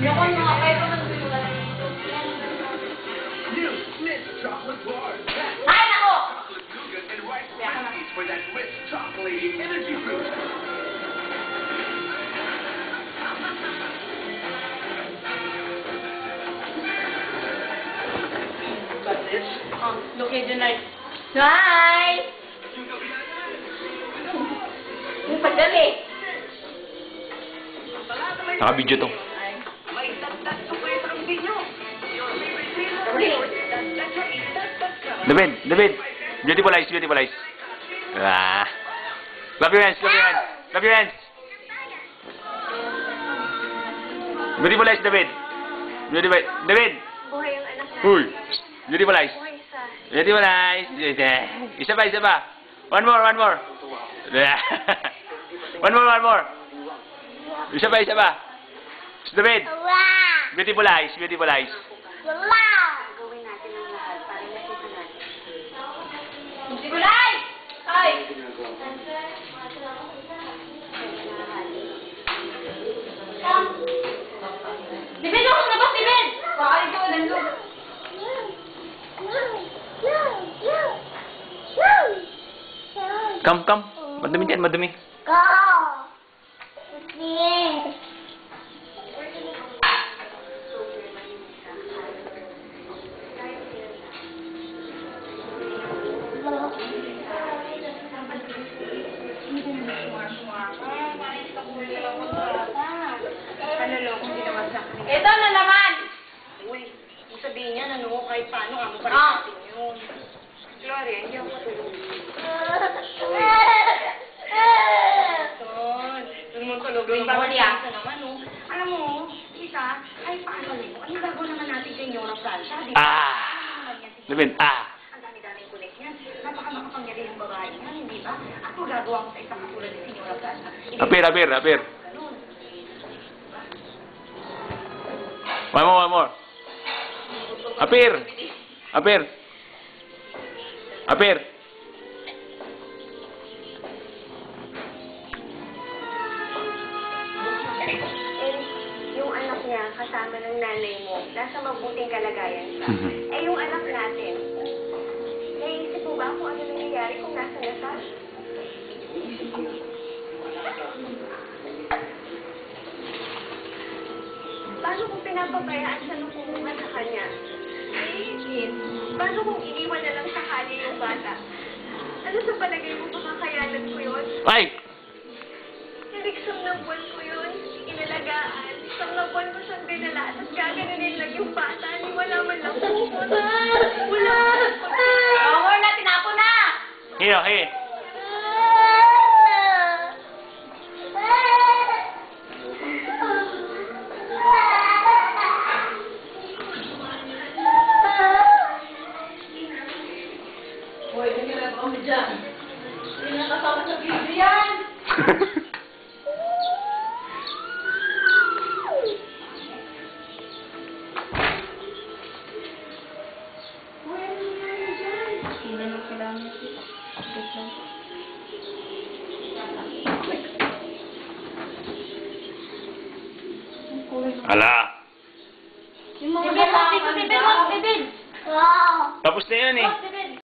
Ako nga, kahit naman New Smith chocolate bars. ay, nako! Chocolate nougat and rice krispies for that rich chocolatey energy boost. Got this? Look at the night. Nice! Yung pagdali. Naka-video to. May dagdag to kayo sa video. Your favorite flavor. David. Beautiful eyes. Ah. Clap your hands. Beautiful eyes, David. David. Buhay ang anak na. Uy. Beautiful eyes. Buhay sa... Beautiful eyes. Isa pa. One more. One more. Isa pa. David. Beautiful eyes. Gawin natin ang lahat para makita natin. Sigulay! Ay! David, ako na ba, David? Baka ikaw nandun. Come. Madumi. Go! Yes. Ito na naman! Uy, kung sabihin niya, ano, kahit paano, amo pa rin natin yun. Gloria, hindi ako matulog. Doon mo tulog. Doon ba niya? Naman, no? Alam mo, isa, kahit paano rin mo, ay bago naman natin kay Nyora Francia, di ba? David, Ang dami-daming kulit niyan. Napaka makapangyarihang babae niyan, hindi ba? At magagawa ko sa isang katulad ni Senyora Francia. Apir. Ganun. One more. Apir. Yung anak niya, kasama ng nanay mo, nasa mabuting kalagayan siya. Eh, yung anak natin, naisip mo ba kung ano nangyayari kung nasa na siya? Paano kung pinapabayaan siya nung kumuha sa kanya? Paano kung iniwan na lang sa kanya yung bata? Ano sa palagay mo makakayanan ko yun? Ay! Hindi ng buwan ko yun, inalagaan. Isang na buwan ko siyang dinala at gaganunin lang yung bata. Ni wala man lang pupot. Wala. Power na, tinapo na! Here. Hoy, hindi na kami dyan. Hindi na kasama sa video yan! Hindi na kailangan ito. Update lang. Ala. Bibin! Tapos na yan eh.